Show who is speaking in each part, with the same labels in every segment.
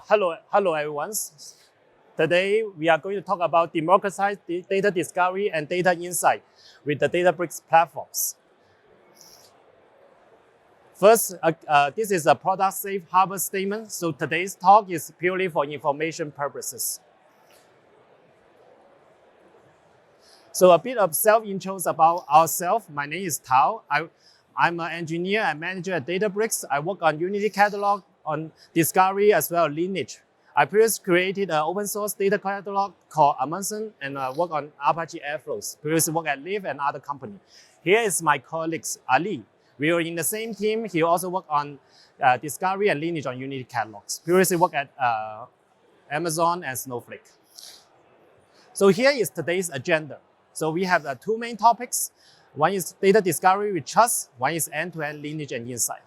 Speaker 1: Hello everyone. Today we are going to talk about democratized data discovery and data insight with the Databricks platforms. First, this is a product safe harbor statement. So today's talk is purely for information purposes. So a bit of self-intros about ourselves. My name is Tao. I'm an engineer and manager at Databricks. I work on Unity Catalog, on Discovery, as well as Lineage. I previously created an open source data catalog called Amundsen and work on Apache Airflows. Previously worked at Lyft and other companies. Here is my colleagues, Ali. We were in the same team. He also worked on Discovery and Lineage on Unity Catalogs. Previously worked at Amazon and Snowflake. So here is today's agenda. So we have two main topics. One is data discovery with trust. One is end-to-end lineage and insight.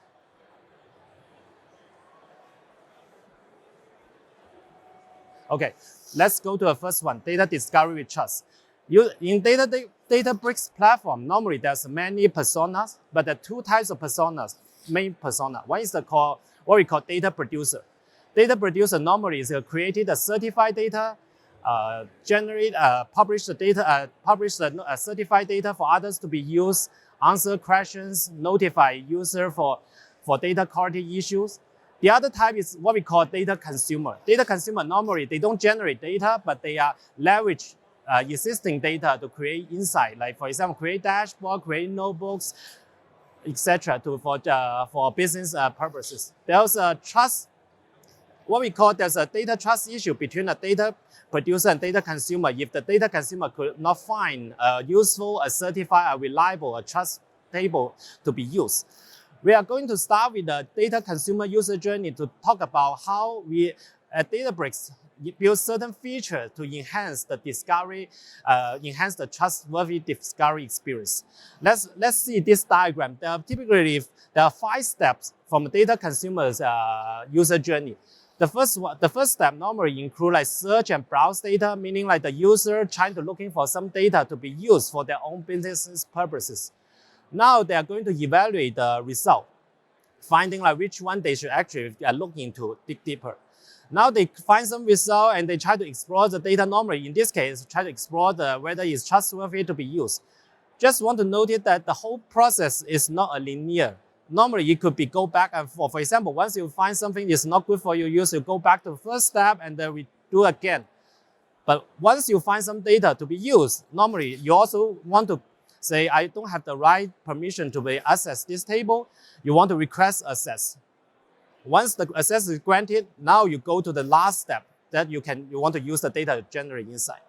Speaker 1: Okay, let's go to the first one, data discovery with trust. In Databricks platform, normally there's many personas, but there are two types of personas, main persona. One is what we call data producer. Data producer normally is created a certified data, publish the certified data for others to be used, answer questions, notify user for data quality issues. The other type is what we call data consumer. Data consumer, normally they don't generate data, but they leverage existing data to create insight. Like for example, create dashboard, create notebooks, etc. For business purposes. There's a trust. There's a data trust issue between a data producer and data consumer. If the data consumer could not find a useful, a certified, a reliable, a trust table to be used. We are going to start with the data consumer user journey to talk about how we at Databricks build certain features to enhance the discovery, enhance the trustworthy discovery experience. Let's see this diagram. Typically, there are 5 steps from the data consumer's user journey. The first step normally include like search and browse data, meaning like the user trying to looking for some data to be used for their own business purposes. Now they are going to evaluate the result, finding like which one they should actually look into, dig deeper. Now they find some result and they try to explore the data. Normally, in this case, try to explore whether it's trustworthy to be used. Just want to note that the whole process is not a linear. Normally, it could be go back and forth. For example, once you find something is not good for your use, you go back to the first step and then we do again. But once you find some data to be used, normally you also want to say, I don't have the right permission to access this table. You want to request access. Once the access is granted, now you go to the last step that you want to use the data to generate insight.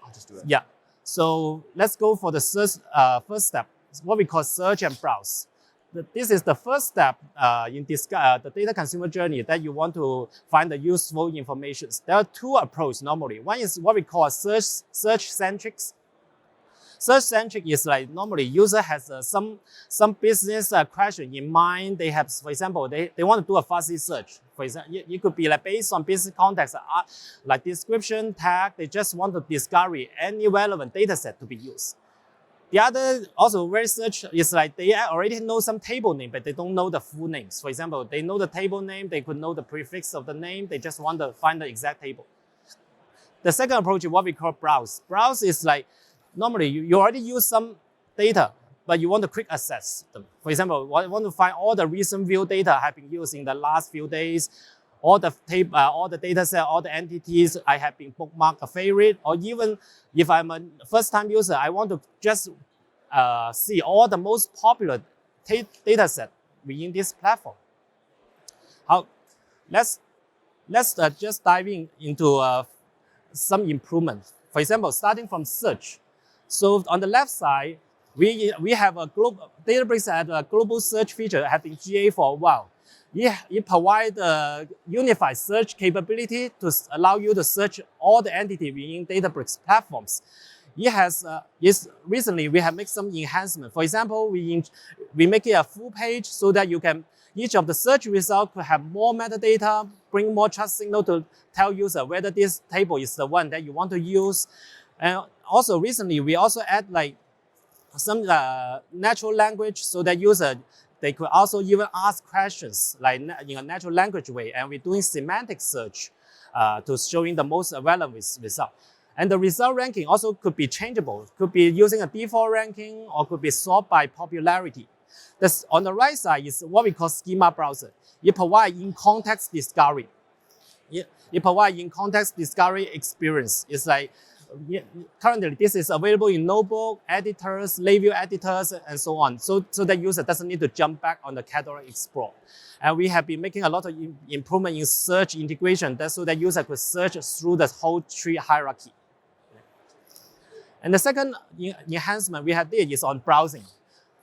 Speaker 2: I'll just do it.
Speaker 1: Yeah. So let's go for the first step, what we call search and browse. This is the first step in the data consumer journey that you want to find the useful information. There are 2 approaches normally. One is what we call search-centric. Search-centric is like normally user has some business question in mind. They have, for example, they want to do a fuzzy search. For example, it could be like based on business context, like description, tag. They just want to discover any relevant data set to be used. The other also research is like they already know some table name, but they don't know the full names. For example, they know the table name, they could know the prefix of the name, they just want to find the exact table. The second approach is what we call browse. Browse is like, normally you already use some data, but you want to quick access them. For example, I want to find all the recent view data have been used in the last few days, all the data set, all the entities I have been bookmarked a favorite, or even if I'm a first-time user, I want to just see all the most popular data set within this platform. Let's just dive into some improvements. For example, starting from search. So on the left side, we have a global Databricks had a global search feature that has been GA for a while. It provides a unified search capability to allow you to search all the entities within Databricks platforms. Recently we have made some enhancement. For example, we make it a full page so that each of the search results could have more metadata, bring more trust signal to tell user whether this table is the one that you want to use. And also recently we also add like some natural language so that user they could also even ask questions like in a natural language way, and we're doing semantic search to showing the most relevant result. And the result ranking also could be changeable, could be using a default ranking or could be sorted by popularity. On the right side is what we call schema browser. It provides in-context discovery. It provides in-context discovery experience. It's like, currently this is available in notebook, editors, label editors, and so on. So the user doesn't need to jump back on the Catalog Explorer. And we have been making a lot of improvement in search integration so that user could search through the whole tree hierarchy. And the second enhancement we have did is on browsing.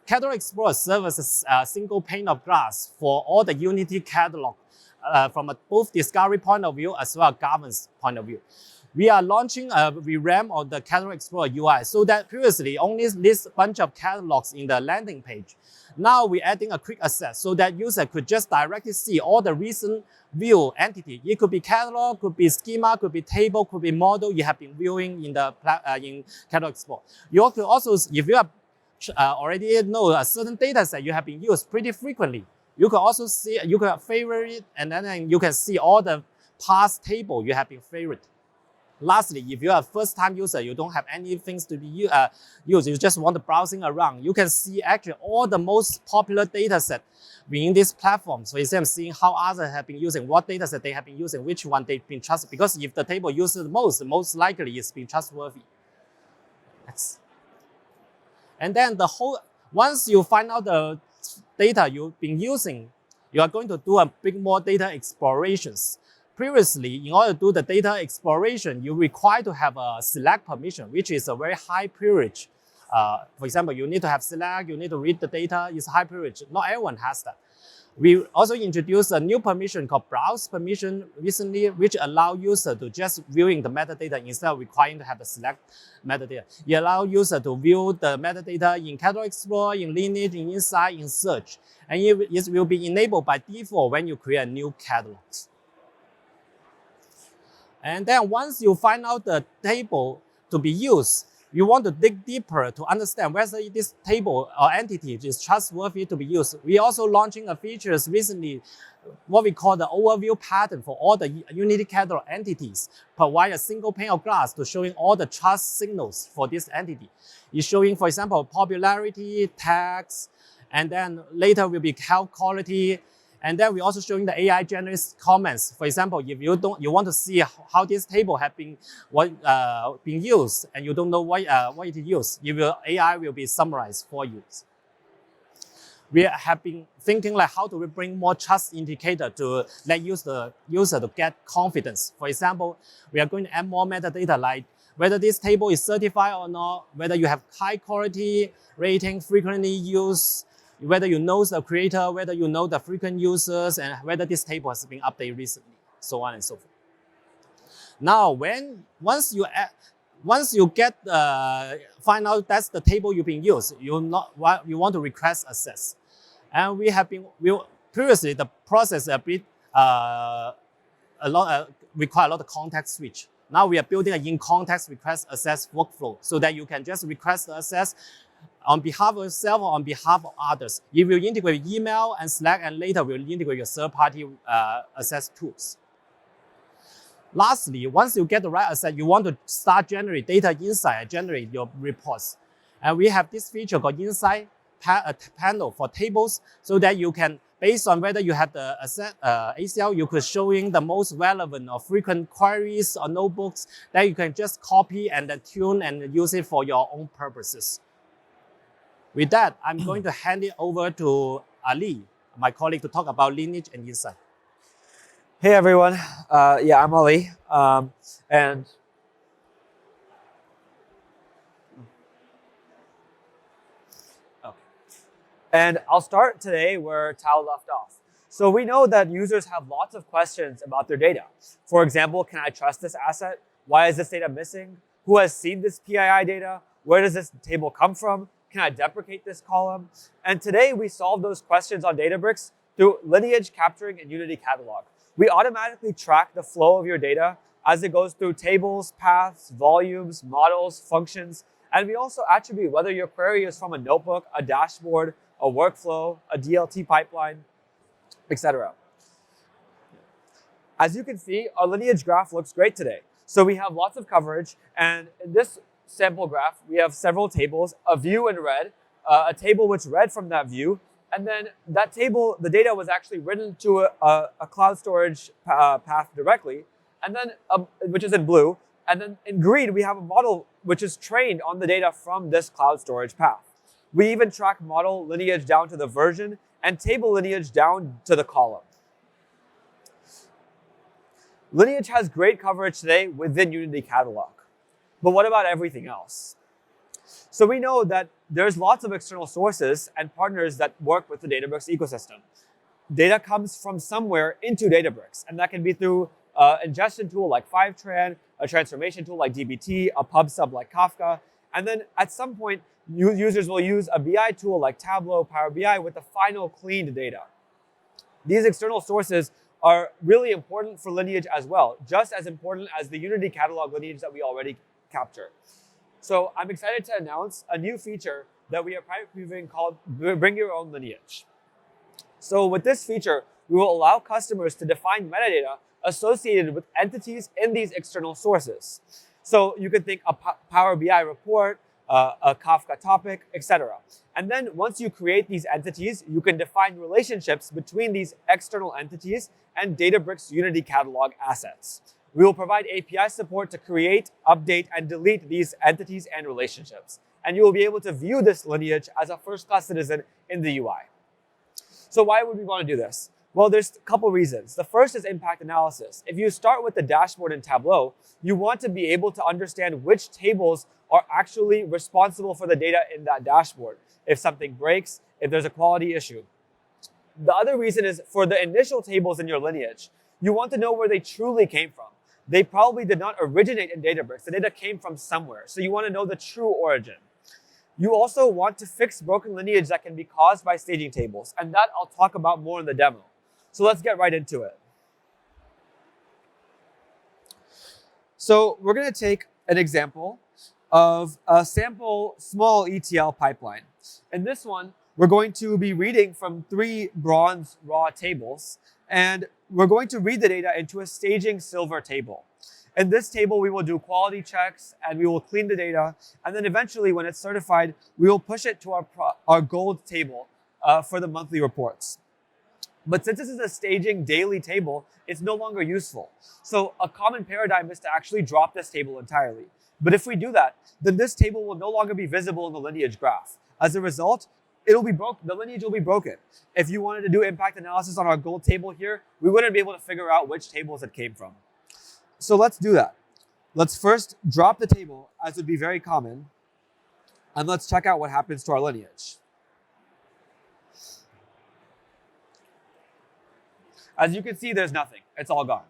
Speaker 1: Catalog Explorer serves as a single pane of glass for all the Unity catalog from both discovery point of view as well as governance point of view. We are launching a revamp of the Catalog Explorer UI so that previously only lists a bunch of catalogs in the landing page. Now we're adding a quick access so that user could just directly see all the recent view entity. It could be catalog, could be schema, could be table, could be model you have been viewing in the in Catalog Explorer. You could also, if you have already know a certain data set you have been used pretty frequently, you can also see, you can favorite it, and then you can see all the past table you have been favorite. Lastly, if you're a first-time user, you don't have any things to be used, you just want to browsing around, you can see actually all the most popular data set within these platforms. For example, seeing how others have been using, what data set they have been using, which one they've been trusted. Because if the table uses the most likely it's been trustworthy. And then once you find out the data you've been using, you are going to do a big more data explorations. Previously, in order to do the data exploration, you require to have a select permission, which is a very high privilege. For example, you need to have select, you need to read the data, it's high privilege. Not everyone has that. We also introduced a new permission called browse permission recently, which allows users to just viewing the metadata instead of requiring to have the select metadata. It allows users to view the metadata in Catalog Explorer, in Lineage, in Insight, in Search. And it will be enabled by default when you create a new catalog. And then once you find out the table to be used, you want to dig deeper to understand whether this table or entity is trustworthy to be used. We also launching a features recently, what we call the overview pattern for all the Unity Catalog entities, provide a single pane of glass to showing all the trust signals for this entity. It's showing, for example, popularity, tags, and then later will be health quality. And then we're also showing the AI generates comments. For example, if you want to see how this table have been being used, and you don't know what it is used, AI will be summarized for you. We have been thinking like how do we bring more trust indicator to let the user to get confidence. For example, we are going to add more metadata like whether this table is certified or not, whether you have high quality rating, frequently used, whether you know the creator, whether you know the frequent users, and whether this table has been updated recently, so on and so forth. Now, once you find out that's the table you've been used, you want to request access, and previously the process require a lot of context switch. Now we are building an in-context request access workflow so that you can just request the access on behalf of yourself or on behalf of others. It will integrate email and Slack, and later we'll integrate your third-party access tools. Lastly, once you get the right access, you want to start generate data insight and generate your reports. And we have this feature called Insight panel for tables so that you can, based on whether you have the ACL, you could showing the most relevant or frequent queries or notebooks that you can just copy and then tune and use it for your own purposes. With that, I'm going to hand it over to Ali, my colleague, to talk about Lineage and Insight.
Speaker 2: Hey everyone, yeah, I'm Ali, and I'll start today where Tao left off. So we know that users have lots of questions about their data. For example, can I trust this asset? Why is this data missing? Who has seen this PII data? Where does this table come from? Can I deprecate this column? And today we solve those questions on Databricks through Lineage capturing in Unity Catalog. We automatically track the flow of your data as it goes through tables, paths, volumes, models, functions, and we also attribute whether your query is from a notebook, a dashboard, a workflow, a DLT pipeline, etc. As you can see, our lineage graph looks great today. So we have lots of coverage, and in this sample graph, we have several tables, a view in red, a table which read from that view, and then that table, the data was actually written to a cloud storage path directly, and then which is in blue, and then in green, we have a model which is trained on the data from this cloud storage path. We even track model lineage down to the version and table lineage down to the column. Lineage has great coverage today within Unity Catalog. But what about everything else? So we know that there's lots of external sources and partners that work with the Databricks ecosystem. Data comes from somewhere into Databricks, and that can be through an ingestion tool like Fivetran, a transformation tool like dbt, a pub sub like Kafka, and then at some point, users will use a BI tool like Tableau, Power BI with the final cleaned data. These external sources are really important for Lineage as well, just as important as the Unity Catalog lineage that we already capture. So I'm excited to announce a new feature that we are private previewing called Bring Your Own Lineage. So with this feature, we will allow customers to define metadata associated with entities in these external sources. So you can think a Power BI report, a Kafka topic, etc. And then once you create these entities, you can define relationships between these external entities and Databricks Unity Catalog assets. We will provide API support to create, update, and delete these entities and relationships. And you will be able to view this lineage as a first-class citizen in the UI. So why would we want to do this? Well, there's a couple reasons. The first is impact analysis. If you start with the dashboard in Tableau, you want to be able to understand which tables are actually responsible for the data in that dashboard. If something breaks, if there's a quality issue. The other reason is for the initial tables in your lineage, you want to know where they truly came from. They probably did not originate in Databricks. The data came from somewhere. So you want to know the true origin. You also want to fix broken lineage that can be caused by staging tables. And that I'll talk about more in the demo. So let's get right into it. So we're going to take an example of a sample small ETL pipeline. In this one, we're going to be reading from 3 bronze raw tables, and we're going to read the data into a staging silver table. In this table, we will do quality checks, and we will clean the data, and then eventually, when it's certified, we will push it to our gold table for the monthly reports. But since this is a staging daily table, it's no longer useful. So a common paradigm is to actually drop this table entirely. But if we do that, then this table will no longer be visible in the lineage graph. As a result, it'll be broken. The lineage will be broken. If you wanted to do impact analysis on our gold table here, we wouldn't be able to figure out which tables it came from. So let's do that. Let's first drop the table, as would be very common, and let's check out what happens to our lineage. As you can see, there's nothing. It's all gone.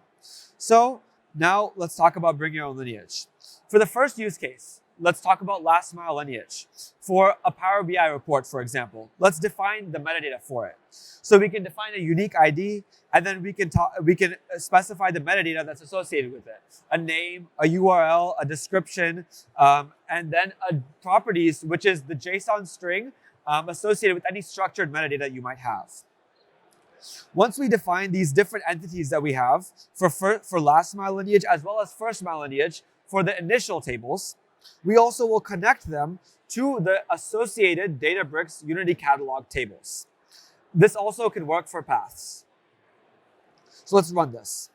Speaker 2: So now let's talk about bring your own lineage. For the first use case, let's talk about last mile lineage. For a Power BI report, for example, let's define the metadata for it. So we can define a unique ID, and then we can specify the metadata that's associated with it. A name, a URL, a description, and then a properties, which is the JSON string associated with any structured metadata you might have. Once we define these different entities that we have for last mile lineage as well as first mile lineage for the initial tables, we also will connect them to the associated Databricks Unity Catalog tables. This also can work for paths. So let's run this.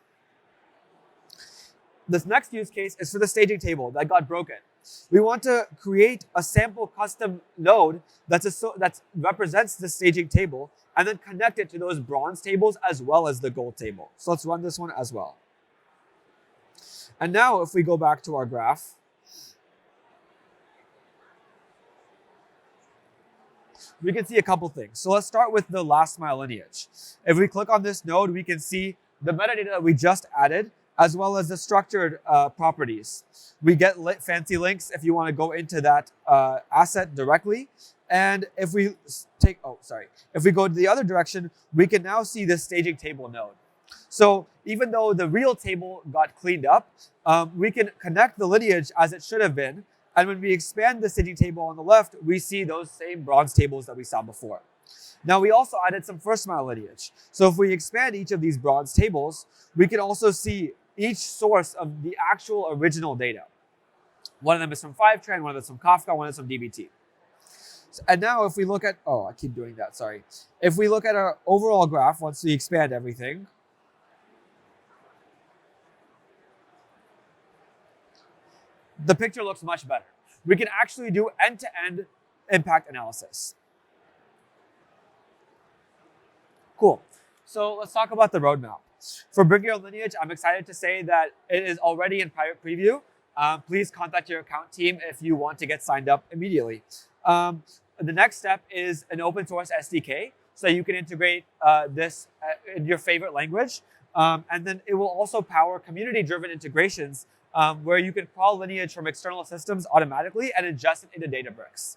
Speaker 2: This next use case is for the staging table that got broken. We want to create a sample custom node that represents the staging table and then connect it to those bronze tables as well as the gold table. So let's run this one as well. And now if we go back to our graph, we can see a couple things. So let's start with the last mile lineage. If we click on this node, we can see the metadata that we just added as well as the structured properties. We get fancy links if you want to go into that asset directly. And if we if we go to the other direction, we can now see this staging table node. So even though the real table got cleaned up, we can connect the lineage as it should have been. And when we expand the staging table on the left, we see those same bronze tables that we saw before. Now, we also added some first mile lineage. So if we expand each of these bronze tables, we can also see each source of the actual original data. One of them is from Fivetran, one of them is from Kafka, one is from DBT. And now if we look at, oh, I keep doing that, sorry. If we look at our overall graph, once we expand everything, the picture looks much better. We can actually do end-to-end impact analysis. Cool. So let's talk about the roadmap. For Bring Your Lineage, I'm excited to say that it is already in private preview. Please contact your account team if you want to get signed up immediately. The next step is an open source SDK, so you can integrate this in your favorite language. And then it will also power community-driven integrations where you can crawl lineage from external systems automatically and ingest it into Databricks.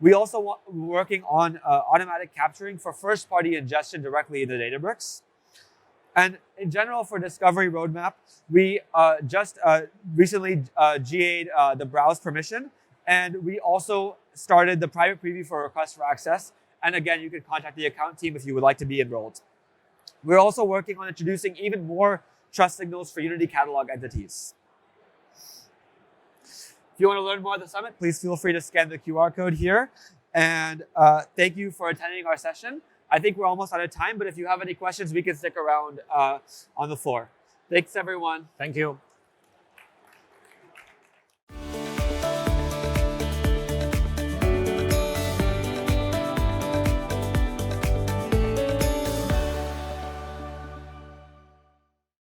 Speaker 2: We also working on automatic capturing for first-party ingestion directly into Databricks. And in general, for Discovery Roadmap, we just recently GA'd the browse permission, and we also started the private preview for request for access. And again, you can contact the account team if you would like to be enrolled. We're also working on introducing even more trust signals for Unity Catalog entities. If you want to learn more at the summit, please feel free to scan the QR code here. And thank you for attending our session. I think we're almost out of time, but if you have any questions, we can stick around on the floor. Thanks, everyone.
Speaker 1: Thank you.